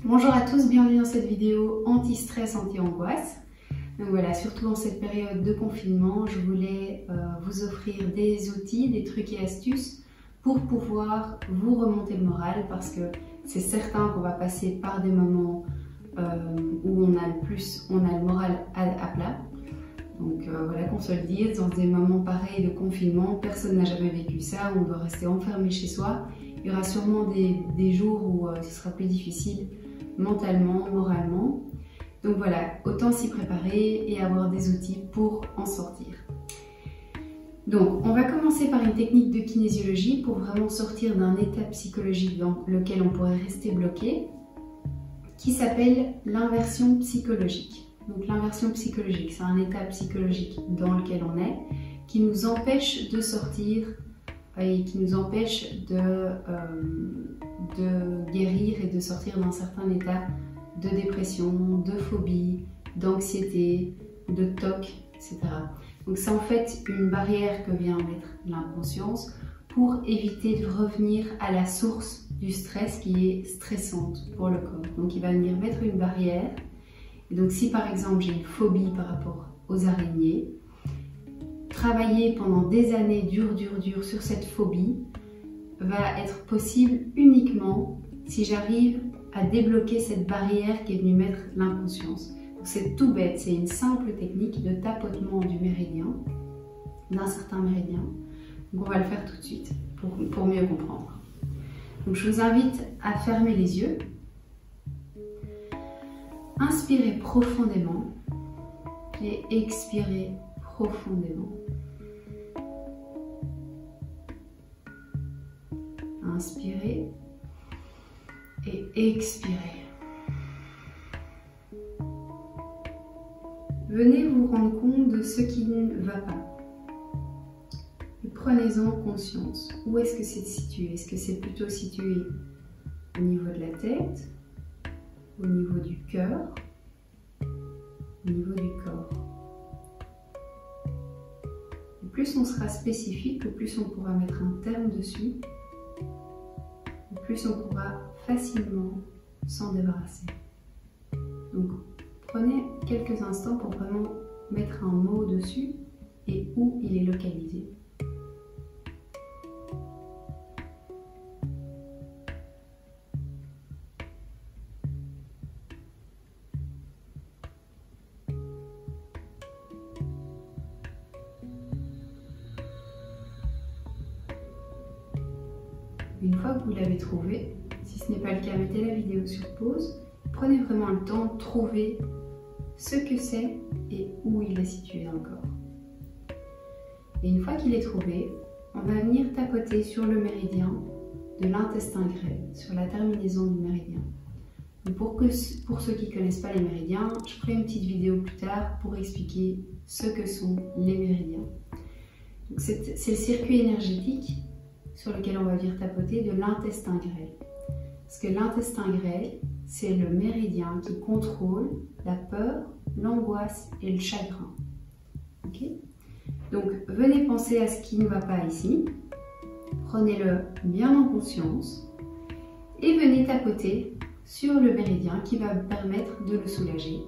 Bonjour à tous, bienvenue dans cette vidéo anti-stress, anti-angoisse. Donc voilà, surtout en cette période de confinement, je voulais vous offrir des outils, des trucs et astuces pour pouvoir vous remonter le moral, parce que c'est certain qu'on va passer par des moments où on a le moral à plat. Donc voilà, qu'on se le dise, dans des moments pareils de confinement, personne n'a jamais vécu ça, on doit rester enfermé chez soi. Il y aura sûrement des jours où ce sera plus difficile mentalement, moralement. Donc voilà, autant s'y préparer et avoir des outils pour en sortir. Donc on va commencer par une technique de kinésiologie pour vraiment sortir d'un état psychologique dans lequel on pourrait rester bloqué, qui s'appelle l'inversion psychologique. Donc l'inversion psychologique, c'est un état psychologique dans lequel on est, qui nous empêche de sortir et qui nous empêche de guérir et de sortir d'un certain état de dépression, de phobie, d'anxiété, de TOC, etc. Donc c'est en fait une barrière que vient mettre l'inconscience pour éviter de revenir à la source du stress qui est stressante pour le corps. Donc il va venir mettre une barrière. Et donc si par exemple j'ai une phobie par rapport aux araignées, travailler pendant des années dur sur cette phobie va être possible uniquement si j'arrive à débloquer cette barrière qui est venue mettre l'inconscience. C'est tout bête, c'est une simple technique de tapotement du méridien, d'un certain méridien. Donc on va le faire tout de suite pour mieux comprendre. Donc je vous invite à fermer les yeux. Inspirez profondément et expirez profondément. Inspirez et expirez. Venez vous rendre compte de ce qui ne va pas. Et prenez-en conscience. Où est-ce que c'est situé? Est-ce que c'est plutôt situé au niveau de la tête, au niveau du cœur, au niveau du corps? Et plus on sera spécifique, au plus on pourra mettre un terme dessus, au plus on pourra facilement s'en débarrasser. Donc prenez quelques instants pour vraiment mettre un mot dessus et où il est localisé. Une fois que vous l'avez trouvé, si ce n'est pas le cas, mettez la vidéo sur pause. Prenez vraiment le temps de trouver ce que c'est et où il est situé dans le corps. Et une fois qu'il est trouvé, on va venir tapoter sur le méridien de l'intestin grêle, sur la terminaison du méridien. Donc pour ceux qui ne connaissent pas les méridiens, je ferai une petite vidéo plus tard pour expliquer ce que sont les méridiens. C'est le circuit énergétique sur lequel on va venir tapoter de l'intestin grêle. Parce que l'intestin grêle, c'est le méridien qui contrôle la peur, l'angoisse et le chagrin. Okay? Donc, venez penser à ce qui ne va pas ici. Prenez-le bien en conscience et venez tapoter sur le méridien qui va vous permettre de le soulager,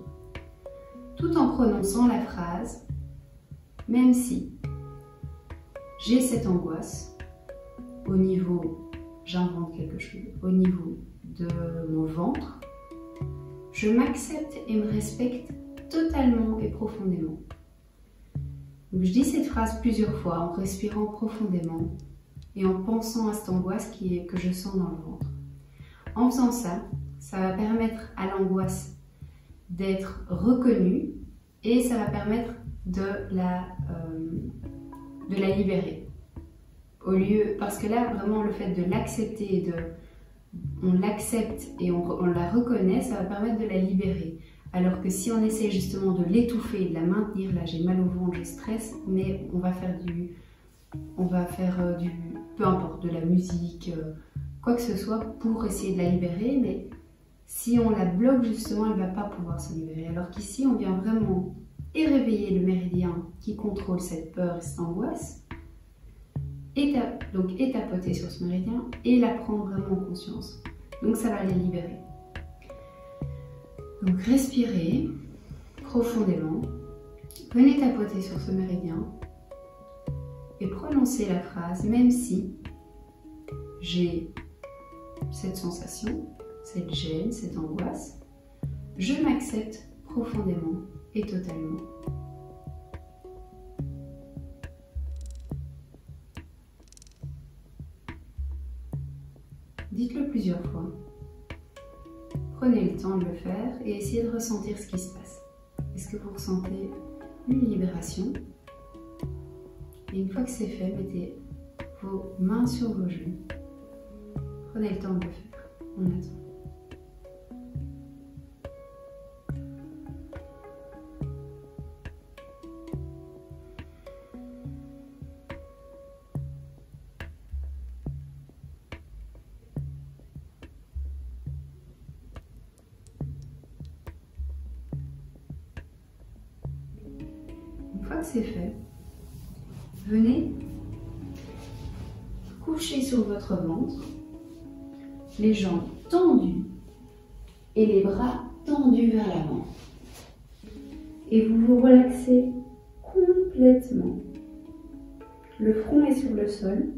tout en prononçant la phrase « Même si j'ai cette angoisse », au niveau, j'invente quelque chose, au niveau de mon ventre, je m'accepte et me respecte totalement et profondément. Donc je dis cette phrase plusieurs fois en respirant profondément et en pensant à cette angoisse que je sens dans le ventre. En faisant ça, ça va permettre à l'angoisse d'être reconnue et ça va permettre de la libérer. Parce que là, vraiment, le fait de l'accepter, on l'accepte et on la reconnaît, ça va permettre de la libérer. Alors que si on essaie justement de l'étouffer, de la maintenir, là j'ai mal au ventre, je stresse, mais on va faire peu importe, de la musique, quoi que ce soit pour essayer de la libérer, mais si on la bloque justement, elle ne va pas pouvoir se libérer. Alors qu'ici, on vient vraiment réveiller le méridien qui contrôle cette peur et cette angoisse, et tapoter sur ce méridien et la prendre vraiment en conscience. Donc ça va les libérer. Donc respirez profondément, venez tapoter sur ce méridien et prononcez la phrase, même si j'ai cette sensation, cette gêne, cette angoisse, je m'accepte profondément et totalement. Dites-le plusieurs fois. Prenez le temps de le faire et essayez de ressentir ce qui se passe. Est-ce que vous ressentez une libération? Et une fois que c'est fait, mettez vos mains sur vos genoux. Prenez le temps de le faire. On attend. Une fois que c'est fait, venez coucher sur votre ventre, les jambes tendues et les bras tendus vers l'avant. Et vous vous relaxez complètement. Le front est sur le sol.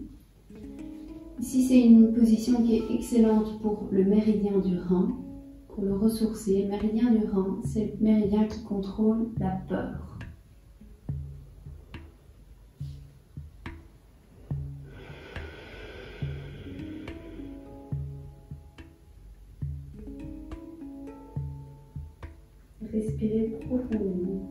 Ici, c'est une position qui est excellente pour le méridien du rein, pour le ressourcer. Le méridien du rein, c'est le méridien qui contrôle la peur. Respirez profondément.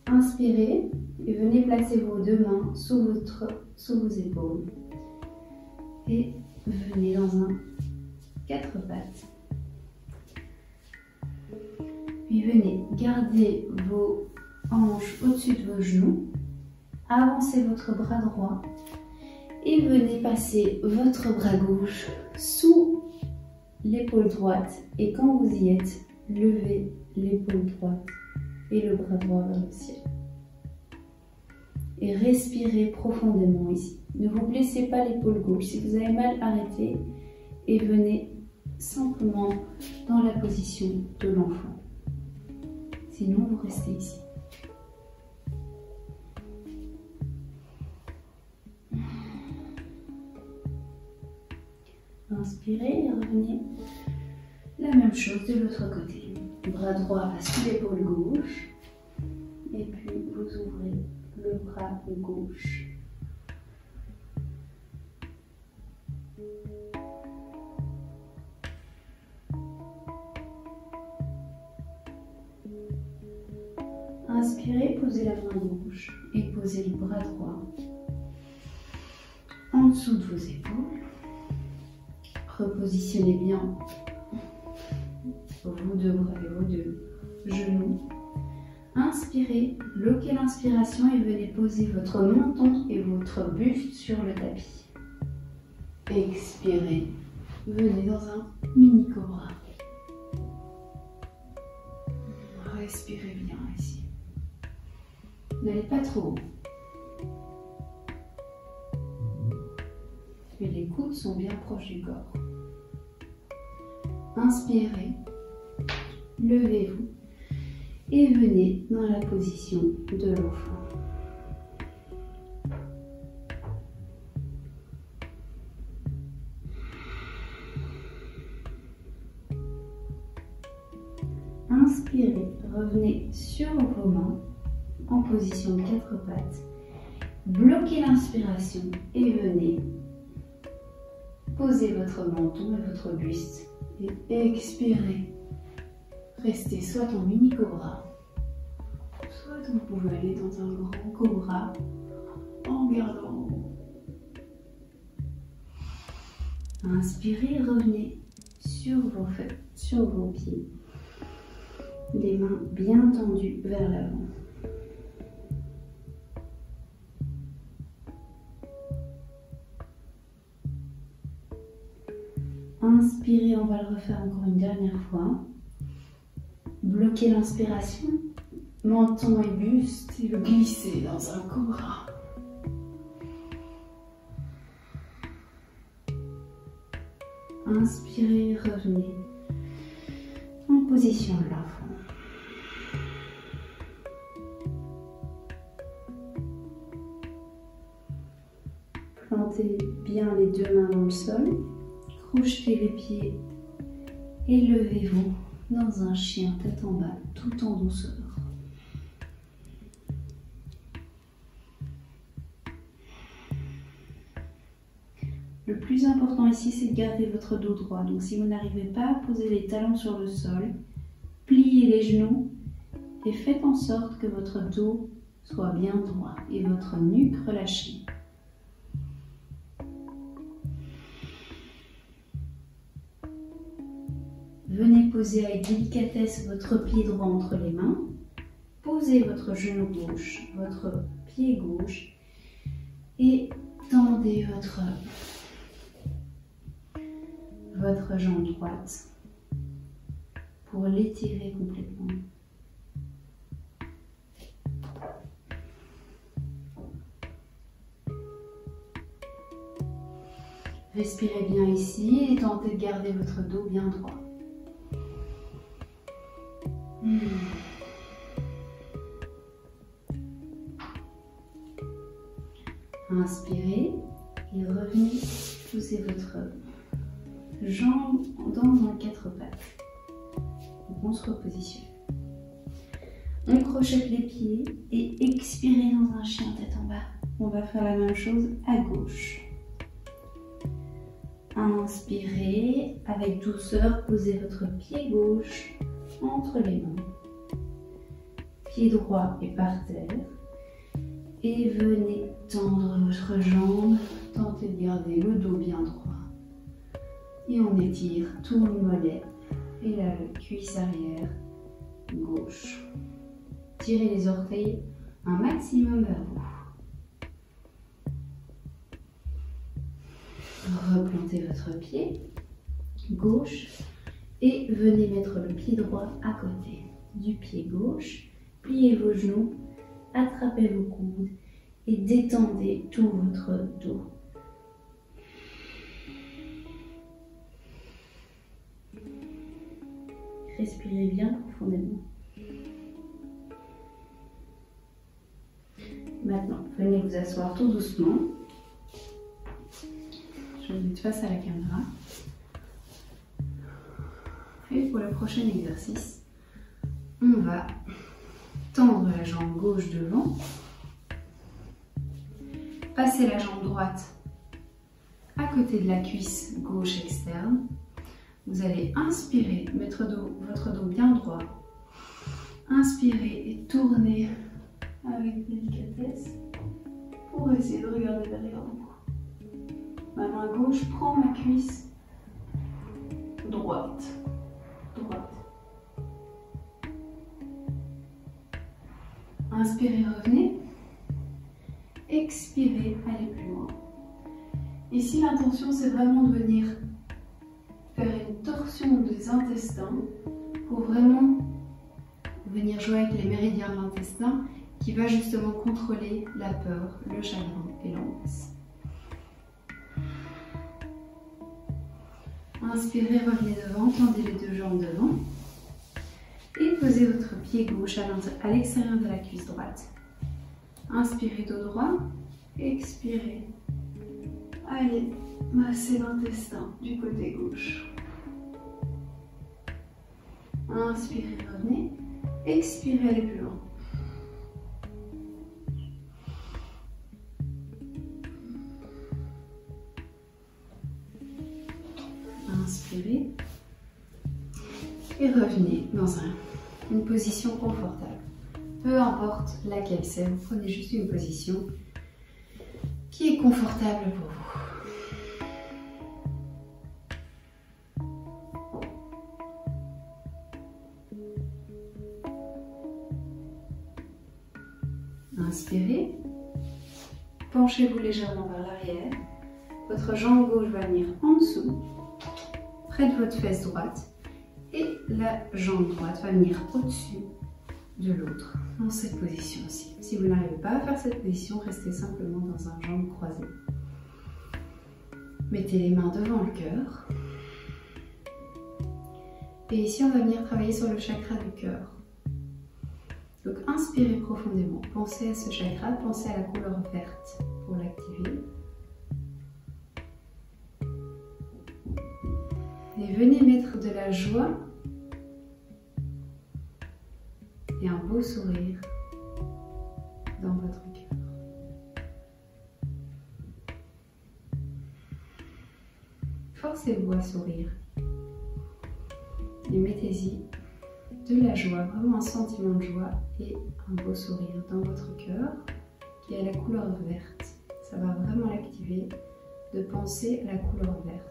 Inspirez et venez placer vos deux mains sous vos épaules. Et venez dans un 4 pattes. Puis venez garder vos hanches au-dessus de vos genoux. Avancez votre bras droit et venez passer votre bras gauche sous l'épaule droite. Et quand vous y êtes, levez l'épaule droite et le bras droit vers le ciel. Et respirez profondément ici. Ne vous blessez pas l'épaule gauche. Si vous avez mal, arrêtez et venez simplement dans la position de l'enfant. Sinon, vous restez ici. Inspirez et revenez. La même chose de l'autre côté. Bras droit va sous l'épaule gauche. Et puis, vous ouvrez le bras gauche. Inspirez, posez la main gauche et posez le bras droit en dessous de vos épaules. Repositionnez bien vos deux bras et vos deux genoux. Inspirez, bloquez l'inspiration et venez poser votre menton et votre buste sur le tapis. Expirez, venez dans un mini cobra. Respirez bien ici. N'allez pas trop haut. Et les coudes sont bien proches du corps. Inspirez, levez-vous et venez dans la position de l'enfant. Inspirez, revenez sur vos mains en position de 4 pattes. Bloquez l'inspiration et venez poser votre menton et votre buste. Et expirez. Restez soit en mini cobra, soit vous pouvez aller dans un grand cobra en gardant. Inspirez, revenez sur vos pieds. Les mains bien tendues vers l'avant. Inspirez, on va le refaire encore une dernière fois. Bloquez l'inspiration. Menton et buste et le glisser dans un cobra. Inspirez, revenez en position de l'enfant. Plantez bien les deux mains dans le sol, crochetez les pieds et levez-vous dans un chien tête en bas tout en douceur. Le plus important ici, c'est de garder votre dos droit. Donc si vous n'arrivez pas à poser les talons sur le sol, pliez les genoux et faites en sorte que votre dos soit bien droit et votre nuque relâchée. Venez poser avec délicatesse votre pied droit entre les mains. Posez votre genou gauche, votre pied gauche et tendez votre jambe droite pour l'étirer complètement. Respirez bien ici et tentez de garder votre dos bien droit. Inspirez et revenez poser votre jambe dans un 4 pattes. Donc on se repositionne. On crochette les pieds et expirez dans un chien tête en bas. On va faire la même chose à gauche. Inspirez avec douceur, posez votre pied gauche entre les mains. Pied droit est par terre. Et venez tendre votre jambe. Tentez de garder le dos bien droit. Et on étire tout le mollet et la cuisse arrière gauche. Tirez les orteils un maximum vers vous. Replantez votre pied gauche et venez mettre le pied droit à côté du pied gauche. Pliez vos genoux, attrapez vos coudes et détendez tout votre dos. Respirez bien profondément. Maintenant, venez vous asseoir tout doucement. Je vais mettre face à la caméra. Et pour le prochain exercice, on va tendre la jambe gauche devant, passer la jambe droite à côté de la cuisse gauche externe. Vous allez inspirer, mettre votre dos bien droit. Inspirez et tournez avec délicatesse pour essayer de regarder derrière vous. Ma main gauche prend ma cuisse droite. Inspirez, revenez. Expirez, allez plus loin. Ici, l'intention, c'est vraiment de venir faire une torsion des intestins pour vraiment venir jouer avec les méridiens de l'intestin qui va justement contrôler la peur, le chagrin et l'angoisse. Inspirez, revenez devant, tendez les deux jambes devant et posez votre pied gauche à l'extérieur de la cuisse droite. Inspirez dos droit, expirez. Allez, massez l'intestin du côté gauche. Inspirez, revenez. Expirez, allez plus loin. Inspirez. Et revenez dans une position confortable. Peu importe laquelle c'est, vous prenez juste une position qui est confortable pour vous. Inspirez, penchez-vous légèrement vers l'arrière, votre jambe gauche va venir en dessous près de votre fesse droite et la jambe droite va venir au-dessus de l'autre dans cette position-ci. Si vous n'arrivez pas à faire cette position, restez simplement dans un jambe croisée. Mettez les mains devant le cœur. Et ici, on va venir travailler sur le chakra du cœur. Donc, inspirez profondément. Pensez à ce chakra, pensez à la couleur verte pour l'activer. Et venez mettre de la joie et un beau sourire dans votre cœur. Forcez-vous à sourire. Et mettez-y de la joie, vraiment un sentiment de joie et un beau sourire dans votre cœur qui a la couleur verte. Ça va vraiment l'activer de penser à la couleur verte.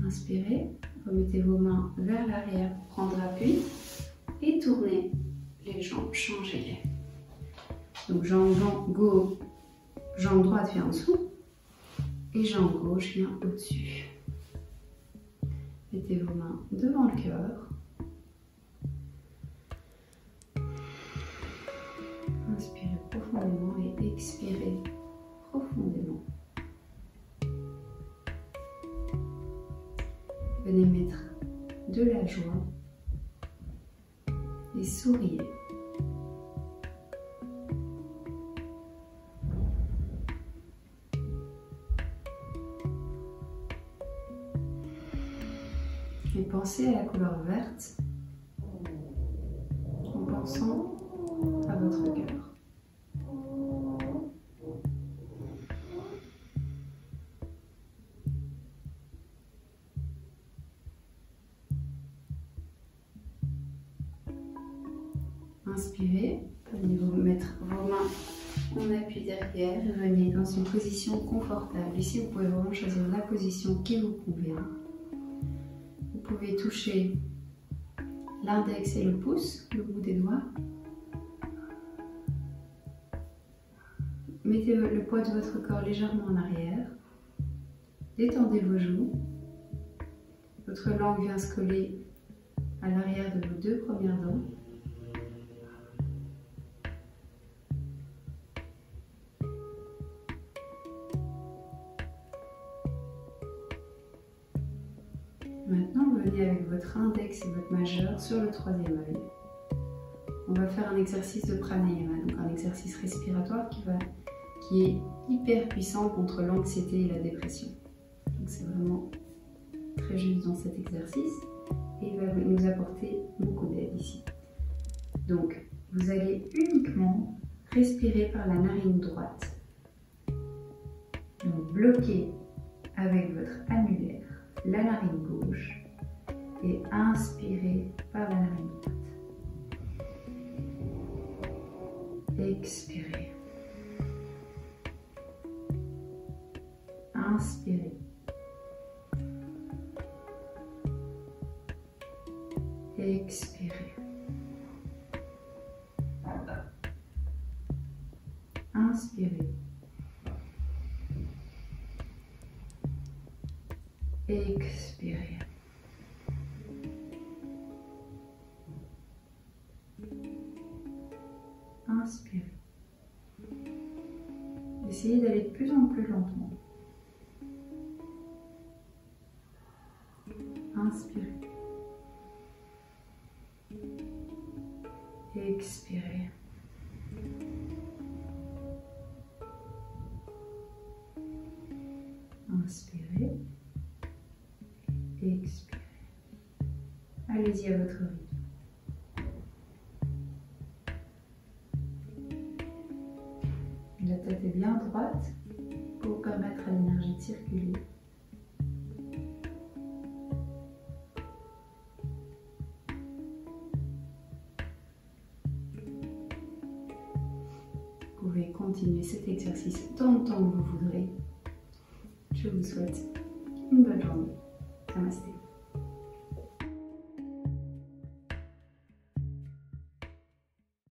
Inspirez, remettez vos mains vers l'arrière pour prendre appui et tournez les jambes, changez-les. Donc jambe droite vient en dessous et jambe gauche vient au-dessus. Mettez vos mains devant le cœur. Inspirez profondément et expirez profondément. Venez mettre de la joie et souriez. Et pensez à la couleur verte en pensant à votre cœur. Inspirez, venez vous mettre vos mains en appui derrière et venez dans une position confortable. Ici, vous pouvez vraiment choisir la position qui vous convient. Vous pouvez toucher l'index et le pouce, le bout des doigts. Mettez le poids de votre corps légèrement en arrière. Détendez vos joues. Votre langue vient se coller à l'arrière de vos deux premières dents. Maintenant, venez avec votre index et votre majeur sur le troisième œil. On va faire un exercice de pranayama, donc un exercice respiratoire qui est hyper puissant contre l'anxiété et la dépression. Donc c'est vraiment très juste dans cet exercice et il va nous apporter beaucoup d'aide ici. Donc, vous allez uniquement respirer par la narine droite. Donc, bloquez avec votre annulaire la narine gauche et inspirez par la narine droite. Expirez. Inspirez. Expirez. Inspirez. Expirez. Inspirez. Essayez d'aller de plus en plus lentement. Inspirez. Expirez. Inspirez. Expirez. Allez-y à votre rythme. La tête est bien droite pour permettre à l'énergie de circuler. Vous pouvez continuer cet exercice tant de temps que vous voudrez. Je vous souhaite une bonne journée.